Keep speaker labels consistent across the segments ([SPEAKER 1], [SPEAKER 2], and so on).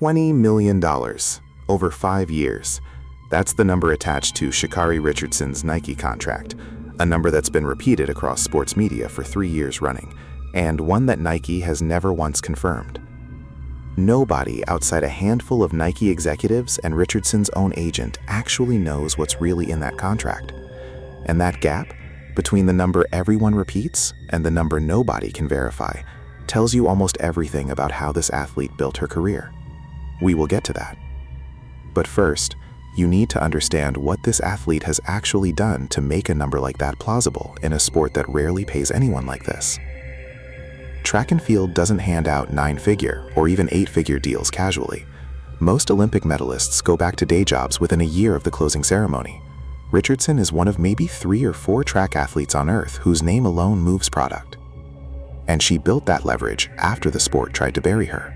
[SPEAKER 1] $20 million over 5 years. That's the number attached to Sha'Carri Richardson's Nike contract, a number that's been repeated across sports media for 3 years running, and one that Nike has never once confirmed. Nobody outside a handful of Nike executives and Richardson's own agent actually knows what's really in that contract. And that gap between the number everyone repeats and the number nobody can verify tells you almost everything about how this athlete built her career. We will get to that. But first, you need to understand what this athlete has actually done to make a number like that plausible in a sport that rarely pays anyone like this. Track and field doesn't hand out 9-figure or even 8-figure deals casually. Most Olympic medalists go back to day jobs within a year of the closing ceremony. Richardson is one of maybe 3 or 4 track athletes on Earth whose name alone moves product. And she built that leverage after the sport tried to bury her.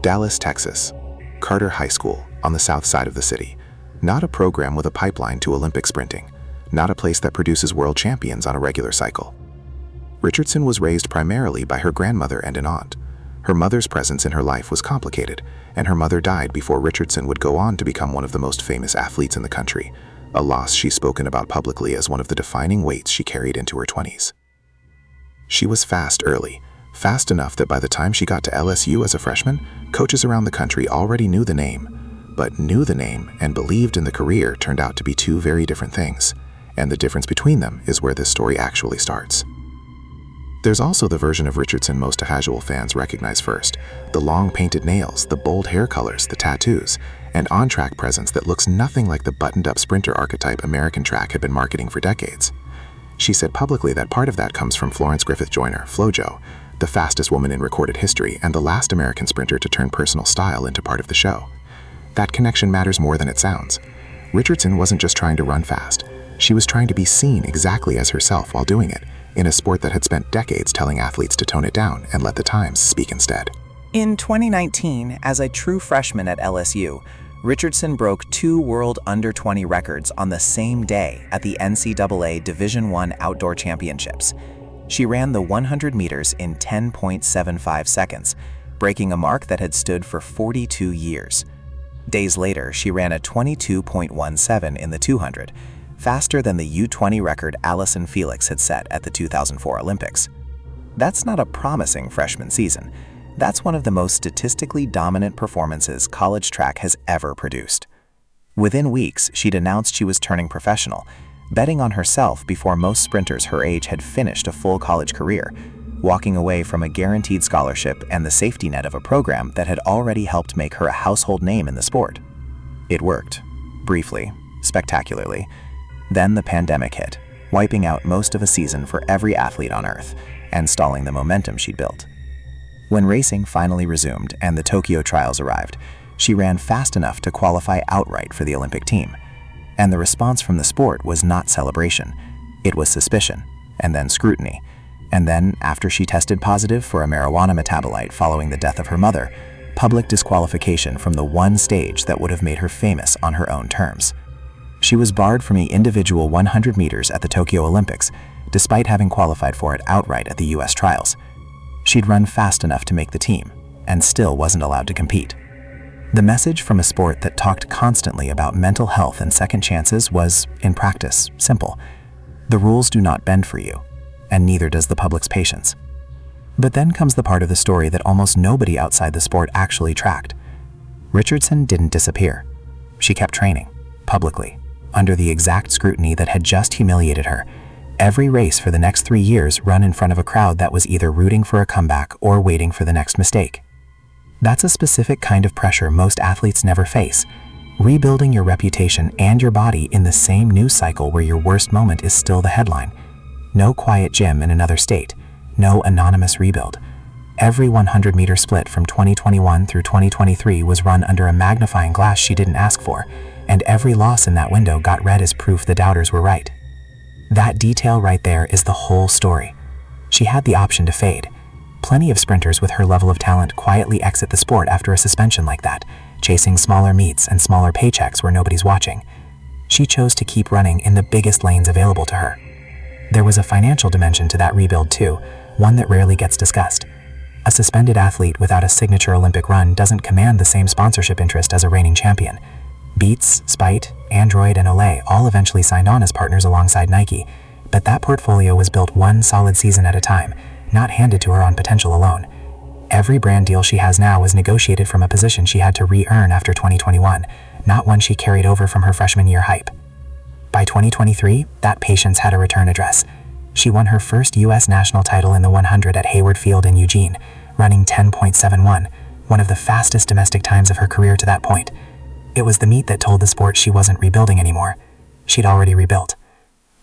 [SPEAKER 1] Dallas, Texas. Carter High School on the south side of the city. Not a program with a pipeline to Olympic sprinting. Not a place that produces world champions on a regular cycle. Richardson was raised primarily by her grandmother and an aunt. Her mother's presence in her life was complicated, and her mother died before Richardson would go on to become one of the most famous athletes in the country, a loss she's spoken about publicly as one of the defining weights she carried into her 20s. She was fast early, fast enough that by the time she got to LSU as a freshman, coaches around the country already knew the name. But knew the name and believed in the career turned out to be 2 very different things, and the difference between them is where this story actually starts. There's also the version of Richardson most casual fans recognize first, the long painted nails, the bold hair colors, the tattoos, and on-track presence that looks nothing like the buttoned-up sprinter archetype American track had been marketing for decades. She said publicly that part of that comes from Florence Griffith Joyner, FloJo, the fastest woman in recorded history and the last American sprinter to turn personal style into part of the show. That connection matters more than it sounds. Richardson wasn't just trying to run fast. She was trying to be seen exactly as herself while doing it, in a sport that had spent decades telling athletes to tone it down and let the times speak instead.
[SPEAKER 2] In 2019, as a true freshman at LSU, Richardson broke 2 world under-20 records on the same day at the NCAA Division I Outdoor Championships. She ran the 100 meters in 10.75 seconds, breaking a mark that had stood for 42 years. Days later, she ran a 22.17 in the 200, faster than the U20 record Allison Felix had set at the 2004 Olympics. That's not a promising freshman season. That's one of the most statistically dominant performances college track has ever produced. Within weeks, she'd announced she was turning professional, betting on herself before most sprinters her age had finished a full college career, walking away from a guaranteed scholarship and the safety net of a program that had already helped make her a household name in the sport. It worked. Briefly, spectacularly. Then the pandemic hit, wiping out most of a season for every athlete on Earth and stalling the momentum she'd built. When racing finally resumed and the Tokyo trials arrived, she ran fast enough to qualify outright for the Olympic team. And the response from the sport was not celebration. It was suspicion, and then scrutiny. And then, after she tested positive for a marijuana metabolite following the death of her mother, public disqualification from the one stage that would have made her famous on her own terms. She was barred from the individual 100 meters at the Tokyo Olympics, despite having qualified for it outright at the US trials. She'd run fast enough to make the team, and still wasn't allowed to compete. The message from a sport that talked constantly about mental health and second chances was, in practice, simple. The rules do not bend for you, and neither does the public's patience. But then comes the part of the story that almost nobody outside the sport actually tracked. Richardson didn't disappear. She kept training, publicly, under the exact scrutiny that had just humiliated her. Every race for the next 3 years run in front of a crowd that was either rooting for a comeback or waiting for the next mistake. That's a specific kind of pressure most athletes never face. Rebuilding your reputation and your body in the same news cycle where your worst moment is still the headline. No quiet gym in another state. No anonymous rebuild. Every 100-meter split from 2021 through 2023 was run under a magnifying glass she didn't ask for, and every loss in that window got read as proof the doubters were right. That detail right there is the whole story. She had the option to fade. Plenty of sprinters with her level of talent quietly exit the sport after a suspension like that, chasing smaller meets and smaller paychecks where nobody's watching. She chose to keep running in the biggest lanes available to her. There was a financial dimension to that rebuild too, one that rarely gets discussed. A suspended athlete without a signature Olympic run doesn't command the same sponsorship interest as a reigning champion. Beats, Spite, Android, and Olay all eventually signed on as partners alongside Nike, but that portfolio was built one solid season at a time, not handed to her on potential alone. Every brand deal she has now was negotiated from a position she had to re-earn after 2021, not one she carried over from her freshman year hype. By 2023, that patience had a return address. She won her first U.S. national title in the 100 at Hayward Field in Eugene, running 10.71, one of the fastest domestic times of her career to that point. It was the meet that told the sport she wasn't rebuilding anymore. She'd already rebuilt.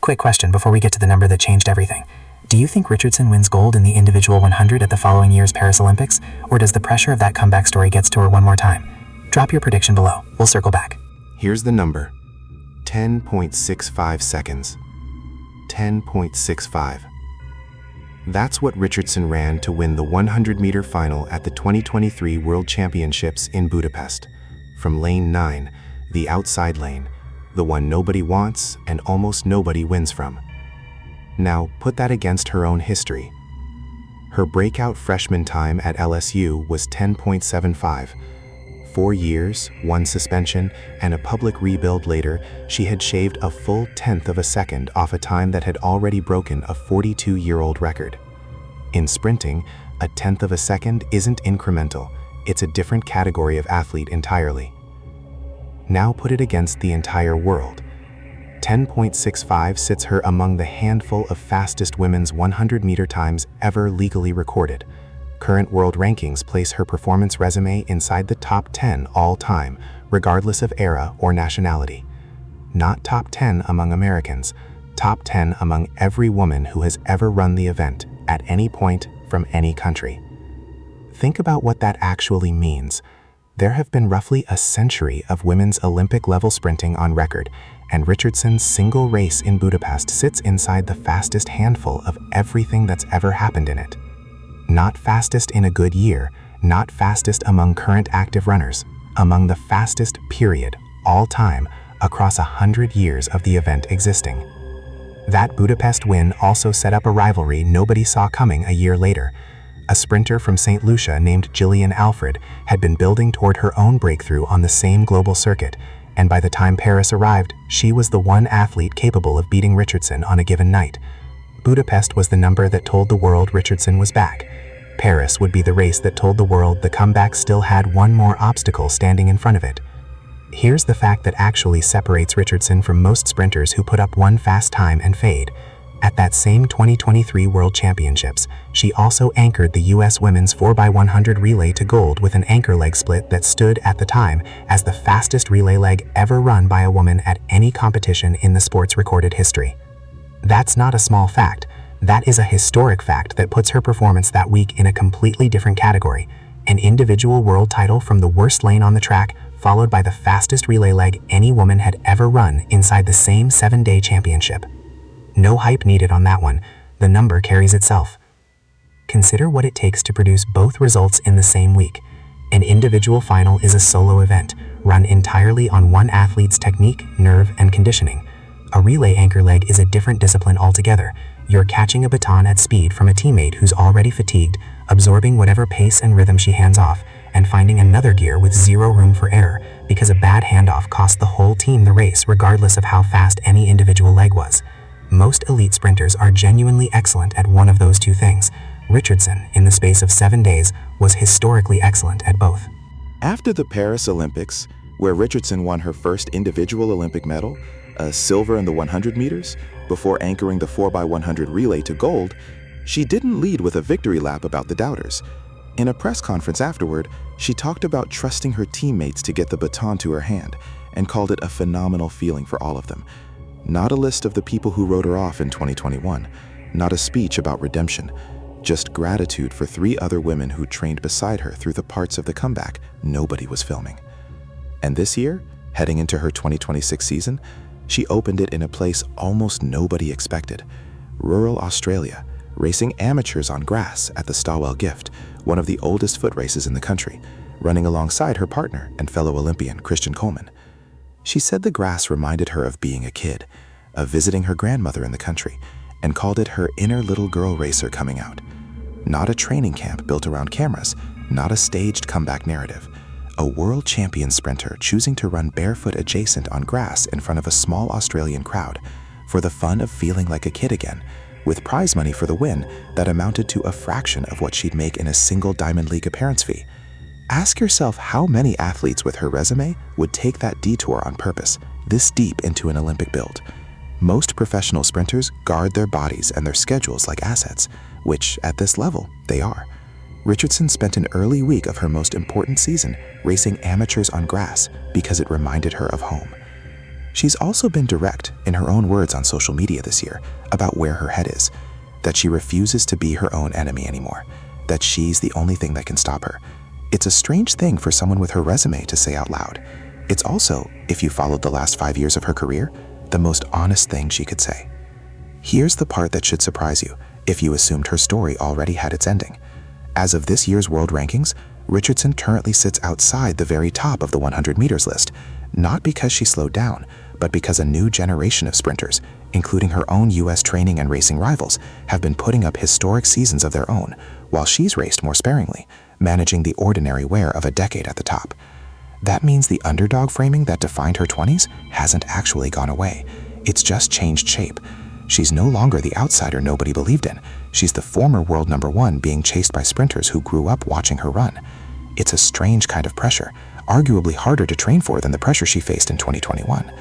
[SPEAKER 2] Quick question before we get to the number that changed everything. Do you think Richardson wins gold in the individual 100 at the following year's Paris Olympics, or does the pressure of that comeback story gets to her one more time? Drop your prediction below. We'll circle back.
[SPEAKER 1] Here's the number. 10.65 seconds. 10.65. That's what Richardson ran to win the 100-meter final at the 2023 World Championships in Budapest. From lane 9, the outside lane, the one nobody wants and almost nobody wins from. Now, put that against her own history. Her breakout freshman time at LSU was 10.75. 4 years, 1 suspension, and a public rebuild later, she had shaved a full 1/10 of a second off a time that had already broken a 42-year-old record. In sprinting, a 1/10 of a second isn't incremental, it's a different category of athlete entirely. Now put it against the entire world. 10.65 sits her among the handful of fastest women's 100-meter times ever legally recorded. Current world rankings place her performance resume inside the top 10 all time, regardless of era or nationality. Not top 10 among Americans, top 10 among every woman who has ever run the event at any point from any country. Think about what that actually means. There have been roughly a century of women's Olympic-level sprinting on record, and Richardson's single race in Budapest sits inside the fastest handful of everything that's ever happened in it. Not fastest in a good year, not fastest among current active runners, among the fastest period, all time, across 100 years of the event existing. That Budapest win also set up a rivalry nobody saw coming a year later. A sprinter from St. Lucia named Gillian Alfred had been building toward her own breakthrough on the same global circuit, and by the time Paris arrived, she was the one athlete capable of beating Richardson on a given night. Budapest was the number that told the world Richardson was back. Paris would be the race that told the world the comeback still had one more obstacle standing in front of it. Here's the fact that actually separates Richardson from most sprinters who put up one fast time and fade. At that same 2023 World Championships, she also anchored the U.S. women's 4x100 relay to gold with an anchor leg split that stood at the time as the fastest relay leg ever run by a woman at any competition in the sport's recorded history. That's not a small fact. That is a historic fact that puts her performance that week in a completely different category. An individual world title from the worst lane on the track, followed by the fastest relay leg any woman had ever run inside the same 7-day championship. No hype needed on that one. The number carries itself. Consider what it takes to produce both results in the same week. An individual final is a solo event, run entirely on one athlete's technique, nerve, and conditioning. A relay anchor leg is a different discipline altogether. You're catching a baton at speed from a teammate who's already fatigued, absorbing whatever pace and rhythm she hands off, and finding another gear with zero room for error, because a bad handoff cost the whole team the race regardless of how fast any individual leg was. Most elite sprinters are genuinely excellent at one of those two things. Richardson, in the space of 7 days, was historically excellent at both. After the Paris Olympics, where Richardson won her first individual Olympic medal, a silver in the 100 meters, before anchoring the 4x100 relay to gold, she didn't lead with a victory lap about the doubters. In a press conference afterward, she talked about trusting her teammates to get the baton to her hand, and called it a phenomenal feeling for all of them. Not a list of the people who wrote her off in 2021, not a speech about redemption, just gratitude for 3 other women who trained beside her through the parts of the comeback nobody was filming. And this year, heading into her 2026 season, she opened it in a place almost nobody expected, rural Australia, racing amateurs on grass at the Stawell Gift, one of the oldest foot races in the country, running alongside her partner and fellow Olympian Christian Coleman. She said the grass reminded her of being a kid, of visiting her grandmother in the country, and called it her inner little girl racer coming out. Not a training camp built around cameras, not a staged comeback narrative. A world champion sprinter choosing to run barefoot adjacent on grass in front of a small Australian crowd for the fun of feeling like a kid again, with prize money for the win that amounted to a fraction of what she'd make in a single Diamond League appearance fee. Ask yourself how many athletes with her resume would take that detour on purpose, this deep into an Olympic build. Most professional sprinters guard their bodies and their schedules like assets, which, at this level, they are. Richardson spent an early week of her most important season racing amateurs on grass because it reminded her of home. She's also been direct, in her own words on social media this year, about where her head is, that she refuses to be her own enemy anymore, that she's the only thing that can stop her. It's a strange thing for someone with her resume to say out loud. It's also, if you followed the last 5 years of her career, the most honest thing she could say. Here's the part that should surprise you, if you assumed her story already had its ending. As of this year's world rankings, Richardson currently sits outside the very top of the 100 meters list, not because she slowed down, but because a new generation of sprinters, including her own US training and racing rivals, have been putting up historic seasons of their own, while she's raced more sparingly, managing the ordinary wear of a decade at the top. That means the underdog framing that defined her 20s hasn't actually gone away. It's just changed shape. She's no longer the outsider nobody believed in. She's the former world #1 being chased by sprinters who grew up watching her run. It's a strange kind of pressure, arguably harder to train for than the pressure she faced in 2021.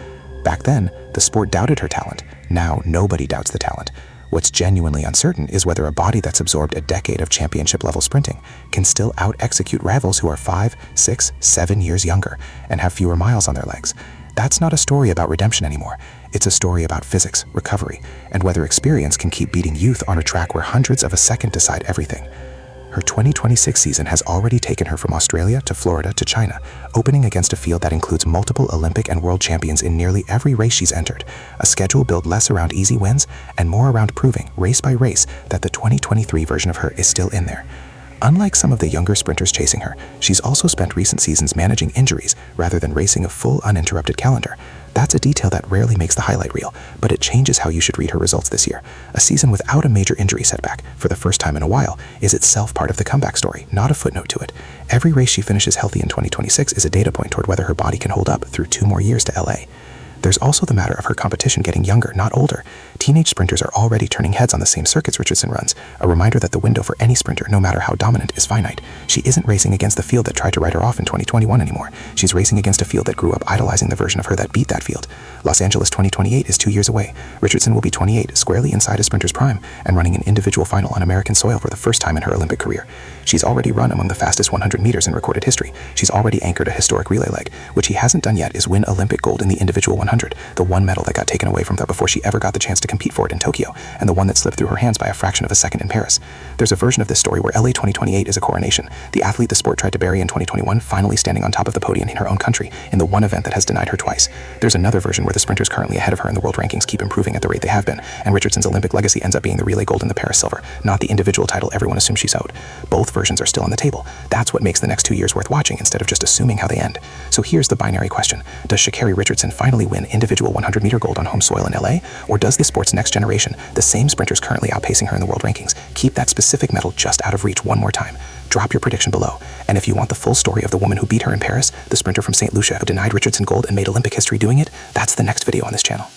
[SPEAKER 1] Back then, the sport doubted her talent. Now, nobody doubts the talent. What's genuinely uncertain is whether a body that's absorbed a decade of championship-level sprinting can still out-execute rivals who are 5, 6, 7 years younger and have fewer miles on their legs. That's not a story about redemption anymore. It's a story about physics, recovery, and whether experience can keep beating youth on a track where hundreds of a second decide everything. Her 2026 season has already taken her from Australia to Florida to China, opening against a field that includes multiple Olympic and world champions in nearly every race she's entered, a schedule built less around easy wins and more around proving, race by race, that the 2023 version of her is still in there. Unlike some of the younger sprinters chasing her, she's also spent recent seasons managing injuries rather than racing a full uninterrupted calendar. That's a detail that rarely makes the highlight reel, but it changes how you should read her results this year. A season without a major injury setback, for the first time in a while, is itself part of the comeback story, not a footnote to it. Every race she finishes healthy in 2026 is a data point toward whether her body can hold up through 2 more years to LA. There's also the matter of her competition getting younger, not older. Teenage sprinters are already turning heads on the same circuits Richardson runs, a reminder that the window for any sprinter, no matter how dominant, is finite. She isn't racing against the field that tried to write her off in 2021 anymore. She's racing against a field that grew up idolizing the version of her that beat that field. Los Angeles 2028 is 2 years away. Richardson will be 28, squarely inside a sprinter's prime, and running an individual final on American soil for the first time in her Olympic career. She's already run among the fastest 100 meters in recorded history. She's already anchored a historic relay leg. What she hasn't done yet is win Olympic gold in the individual 100, the one medal that got taken away from her before she ever got the chance to compete for it in Tokyo, and the one that slipped through her hands by a fraction of a second in Paris. There's a version of this story where LA 2028 is a coronation, the athlete the sport tried to bury in 2021 finally standing on top of the podium in her own country in the one event that has denied her twice. There's another version where the sprinters currently ahead of her in the world rankings keep improving at the rate they have been, and Richardson's Olympic legacy ends up being the relay gold and the Paris silver, not the individual title everyone assumes she's owed. Both versions are still on the table. That's what makes the next 2 years worth watching instead of just assuming how they end. So here's the binary question. Does Sha'Carri Richardson finally win individual 100-meter gold on home soil in LA? Or does the sport's next generation, the same sprinters currently outpacing her in the world rankings, keep that specific medal just out of reach one more time? Drop your prediction below. And if you want the full story of the woman who beat her in Paris, the sprinter from St. Lucia who denied Richardson gold and made Olympic history doing it, that's the next video on this channel.